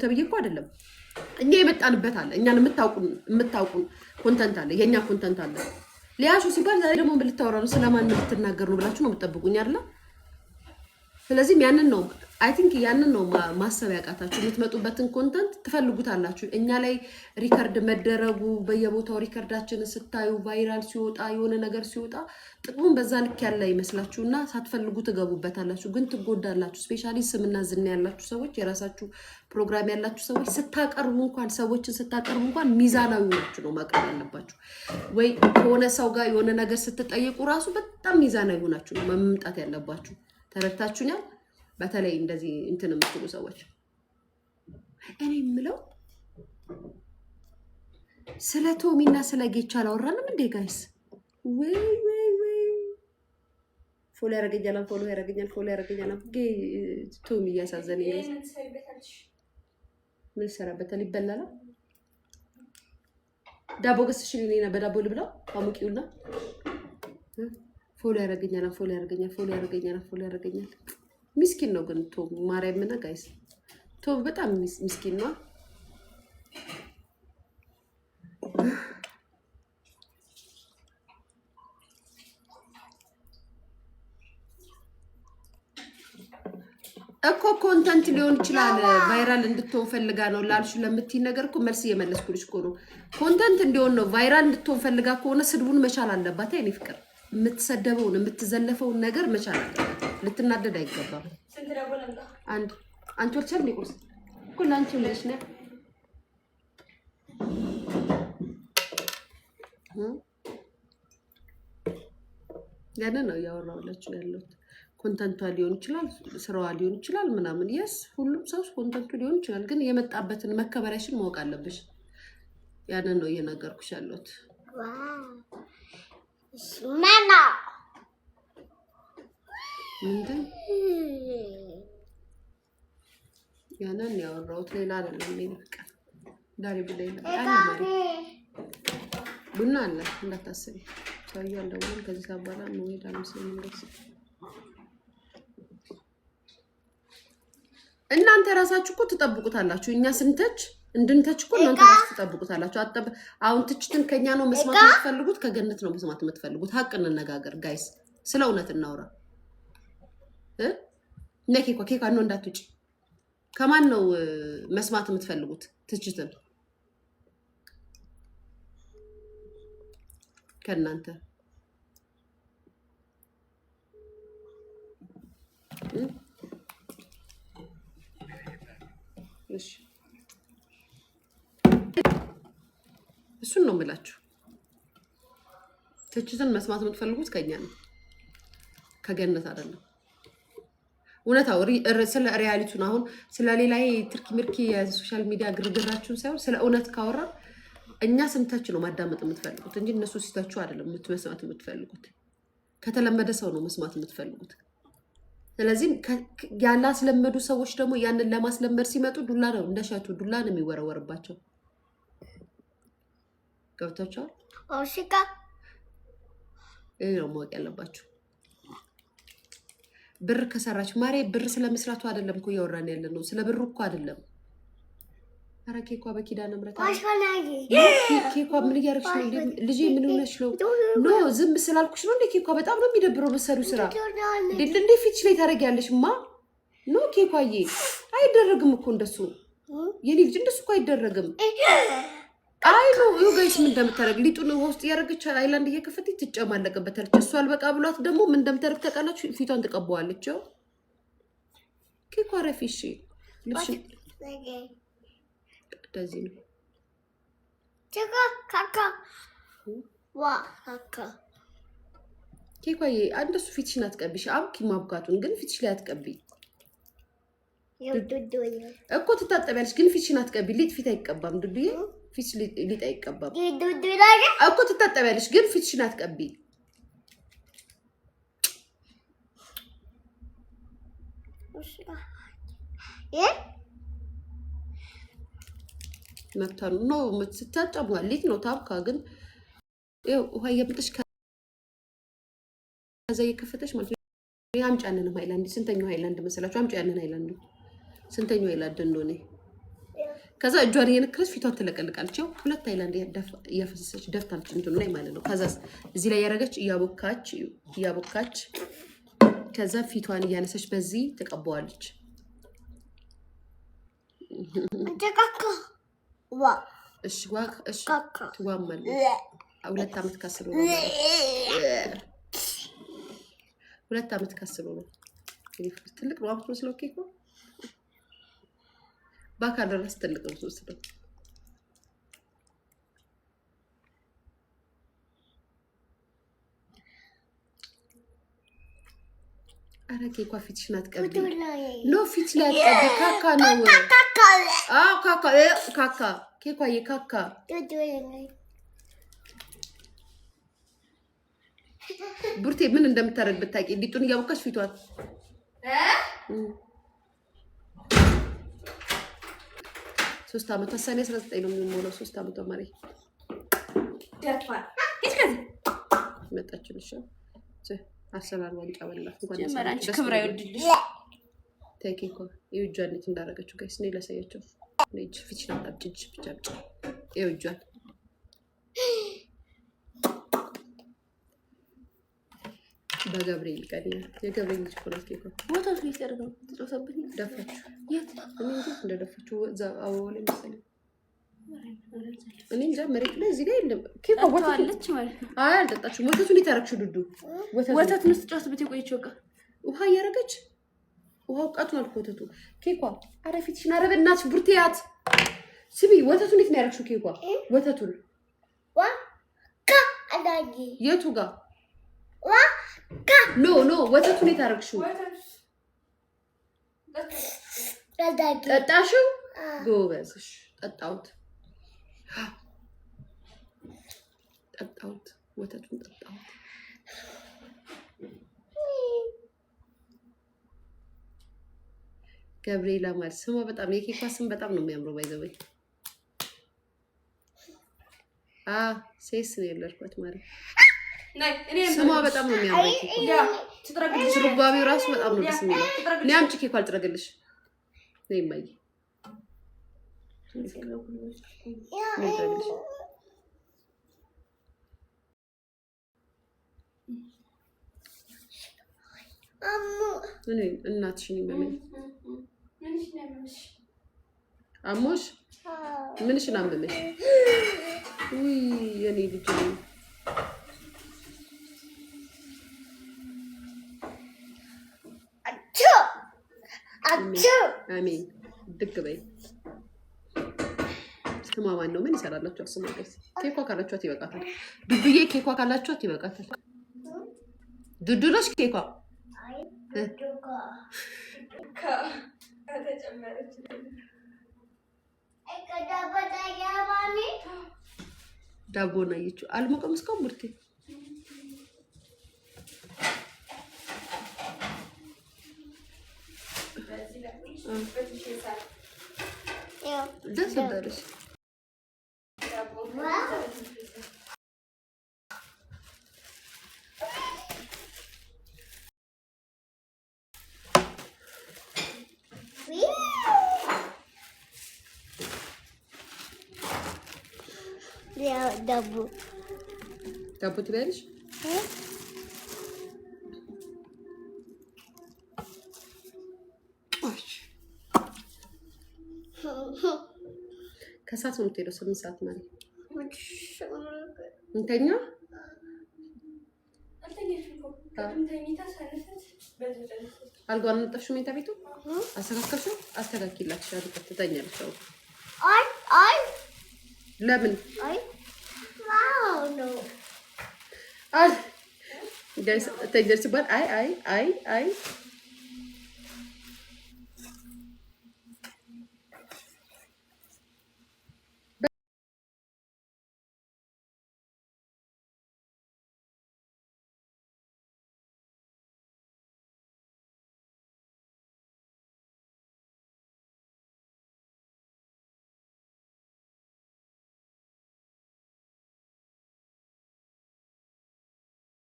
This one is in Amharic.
ተብዬ እኮ አይደለም እኛ የመጣንበት አለ እኛን የምታውቁን ኮንተንት አለ የኛ ኮንተንት አለ ሊያሹ ሲባል ዛሬ ደግሞ ልታወራ ነው ስለማን ልትናገር ነው ብላችሁ ነው የምትጠብቁኝ አይደል ስለዚህ ያንን ነው አይ ቲንክ ያንን ነው ማሰብ ያቃታችሁ የምትመጡበትን ኮንተንት ትፈልጉታላችሁ እኛ ላይ ሪከርድ መደረጉ በየቦታው ሪከርዳችን ስታዩ ቫይራል ሲወጣ የሆነ ነገር ሲወጣ ጥቅሙን በዛ ልክ ያለ ይመስላችሁና ሳትፈልጉ ትገቡበታላችሁ ግን ትጎዳላችሁ ስፔሻሊ ስምና ዝና ያላችሁ ሰዎች የራሳችሁ ፕሮግራም ያላችሁ ሰዎች ስታቀርቡ እንኳን ሰዎችን ስታቀርቡ እንኳን ሚዛናዊ ናችሁ ነው ማቀርብ ያለባችሁ ወይ ከሆነ ሰው ጋር የሆነ ነገር ስትጠይቁ ራሱ በጣም ሚዛናዊ ናችሁ ነው መምጣት ያለባችሁ ተረድታችሁኛል በተለይ እንደዚህ እንትን የምትሉ ሰዎች እኔ የምለው ስለ ቶሚና ስለ ጌቻ አላወራንም እንዴ ጋይስ ወይ ፎሎ ያረጋኛል ቶሚ እያሳዘነኝ ምን ሰራበታል ይበላል ዳቦ ገዝሽ ነኝና በዳቦ ልብላው አሙቂውና ፎሎ ያረጋኛል ምስኪን ነው ግን ቶም ማርያምና ጋይስ ቶም በጣም ምስኪን ነው እኮ ኮንተንት ሊሆን ይችላል ቫይራል እንድትሆን ፈልጋ ነው ላልሽ ለምትይ ነገር እኮ መልስ እየመለስኩልሽ እኮ ነው ኮንተንት እንዲሆን ነው ቫይራል እንድትሆን ፈልጋ ከሆነ ስድቡን መቻል አለባት አይኔ ፍቅር የምትሰደበውን የምትዘለፈውን ነገር መቻል አለባት ልትናደድ አይገባም አንቺ ወልቻል ሊቆስ ኩል አንቺ ልጅ ነህ ያነ ነው ያወራውላችሁ ያለው ኮንተንቷ ሊሆን ይችላል ስራዋ ሊሆን ይችላል ምናምን yes ሁሉም ሰው ኮንተንቱ ሊሆን ይችላል ግን የመጣበትን መከበሪያሽን ማወቅ አለብሽ ያነ ነው እየነገርኩሽ ያለሁት ማማ ምንድን ያንን ያወራሁት ሌላ አይደለም የሚልቀ ዳሪ ብለኝ ቡና አለ እንዳታስቢ ሰውዬው እንደውም ከዚህ ሳባላ ነው ሄዳለሁ ስለምንደርስ እናንተ ራሳችሁ እኮ ትጠብቁታላችሁ እኛ ስንተች እንድንተች እኮ እናንተ ራሳችሁ ትጠብቁታላችሁ አሁን ትችትን ከኛ ነው መስማት የምትፈልጉት ከገነት ነው መስማት የምትፈልጉት ሀቅ እንነጋገር ጋይስ ስለ እውነት እናውራ ነኬኳ ኬኳ ነው እንዳትውጪ ከማን ነው መስማት የምትፈልጉት ትችትን ከናንተ እሺ እሱን ነው የምላችሁ ትችትን መስማት የምትፈልጉት ከኛ ነው ከገነት አይደለም እውነታው ስለ ሪያሊቲውን አሁን ስለ ሌላዬ ትርኪ ምርኪ የሶሻል ሚዲያ ግርግራችሁን ሳይሆን ስለ እውነት ካወራ እኛ ስንተች ነው ማዳመጥ የምትፈልጉት እንጂ እነሱ ሲተቹ አይደለም መስማት የምትፈልጉት ከተለመደ ሰው ነው መስማት የምትፈልጉት ስለዚህ ያላ ስለመዱ ሰዎች ደግሞ ያንን ለማስለመድ ሲመጡ ዱላ ነው እንደሻቱ ዱላ ነው የሚወረወርባቸው ገብታችኋል ኦሽካ ነው ማወቅ ያለባችሁ ብር ከሰራች ማሬ ብር ስለመስራቱ አይደለም እኮ ያወራን ያለነው ስለ ብሩ እኮ አይደለም አረኬኳ በኪዳነ ምሕረት ኬኳ ምን ያርክሽ ነው ልጄ ምን ሆነሽ ነው ኖ ዝም ስላልኩሽ ነው ኬኳ በጣም ነው የሚደብረው መሰሩ ስራ እንዴ ፊትሽ ላይ ታረጋለሽማ ኖ ኬኳዬ አይደረግም እኮ እንደሱ የኔ ልጅ እንደሱ እኮ አይደረግም አይ ነው ጋይስ ምን እንደምታረግ ሊጡን ውስጥ ያረጋች አይላንድ እየከፈተች ትጨማለቀበታለች እሱ አልበቃ ብሏት ደግሞ ምን እንደምታረግ ተቃላችሁ ፊቷን ተቀበዋለች ኬኳ ረፊሽ ልጅ እንደዚህ ነው ካካ ዋ ካካ ኬኳዬ አንደሱ ፊትሽን አትቀቢሽ አብኪ ማብካቱን ግን ፊትሽ ላይ አትቀቢ እኮ ትታጠቢያለሽ ግን ፊትሽን አትቀቢ ሊጥ ፊት አይቀባም ዱዱዬ ፊትሽ ሊጥ አይቀባም እኮ ትታጠቢያለሽ ግን ፊትሽን አትቀቢ መብታኑ ነው ስትታጠቡ ሊጥ ነው ታብካ ግን ይኸው ውሃ እየመጠሽ ከዛ እየከፈተሽ ማለት ነው አምጪ ያንን ሃይላንድ ስንተኛው ሃይላንድ መሰላችሁ አምጪ ያንን ሃይላንድ ስንተኛው ሃይላንድ እንደሆነ ከዛ እጇን የነከረች ፊቷን ትለቀልቃለች። ያው 2 ሃይላንድ እያፈሰሰች ደፍታለች እንትኑ ላይ ማለት ነው። ከዛ እዚህ ላይ ያረጋች እያቦካች ከዛ ፊቷን እያነሰች በዚህ ተቀባዋለች። ተካካ ዋ እሺ ትዋማለ 2 ዓመት ካስሎ ነው 2 ዓመት ካስሎ ነው። ትልቅ ነው አፍሮ ስለው ኬኮ ባካ ድረስ ትልቅ ነው ወስደው አረ ኬኳ ፊትሽን አትቀቢ ኖ ፊት ላይ አትቀቢ ካካ ነው ካካ ኬኳ የካካ ቡርቴ ምን እንደምታረግ ብታቂ ሊጡን እያቦካሽ ፊቷን 3 ዓመት ሰኔ 19 ነው የሚሞላው 3 ዓመት ማሪ ደፋ ከዚህ መጣችልሽ አሰላም ዋንጫ በላት ጀመራንች ክብራ ይወድልሽ ታይኬኮ ይውጃልት እንዳረጋችሁ ጋይስ ነይ ላሳያችሁ ነይ ፊትሽን አጣጭጭ ብቻ ይውጃል በገብርኤል ቀን የገብርኤል ልጅ ኮላት ኬኮ ወተቱ ይሰርገው ተጾሰብኝ ደፋችሁ የት እኔ እንደደፋችሁ አዎ ላይ መሰለኝ እኔ እንጃ መሬት ላይ እዚህ ጋር የለም ኬኮ ወተታለች ማለት ነው። አይ አልጠጣችሁ ወተቱን ይታረክሹ ዱዱ ወተቱን ስትጨርስበት የቆየችው በቃ ውሃ ያረጋች ውሃው ቃቱን አልኮተቱ ኬኳ አረፊትሽን አረበናች ቡርቴያት ስሚ ወተቱን እንዴት ነው ያረክሹ ኬኳ ወተቱን ዋ ካ አዳጊ የቱ ጋር ዋ ካ ኖ ወተቱን የታረክሹ አዳጊ ጠጣሽው ጎበዝሽ ጠጣውት ወተቱን ጠጣውት ገብርኤላ ማለት ስሟ በጣም የኬኳ ስም በጣም ነው የሚያምረው ባይዘበይ ሴስ ነው ያለርኳት ማለት ስሟ በጣም ነው የሚያምረው ኬኳ ትጥረግልሽ ሩባቤው ራሱ በጣም ነው ደስ የሚለው እኔ አምጪ ኬኳ አልጥረግልሽ ነይ ማይ እናትሽን ይመመኝ አሞሽ ምንሽን አመመሽ ውይ የኔ ልጅ አሜን ድግ በይ ስማ ማን ነው ምን ይሰራላችሁ ስማ ጋይስ ኬኳ ካላችኋት ይበቃታል ዱዱዬ ኬኳ ካላችኋት ይበቃታል ዱዱሽ ኬኳ ከተጨመረች ዳቦ ነው አየችው አልሞቀም እስካሁን ቡርቴ ደስ እንዳለሽ ዳቦ ትበያለሽ ከሰዓት ነው የምትሄደው 8 ሰዓት ማለት እንተኛ አልጋውን አነጠፍሽው መኝታ ቤቱ አስተካከልሽው አስተካክላችሁ አድርገሽ ትተኛለሽ አይ ለምን ዋው ነው አይ ጋይስ ተጀርስ ባል አይ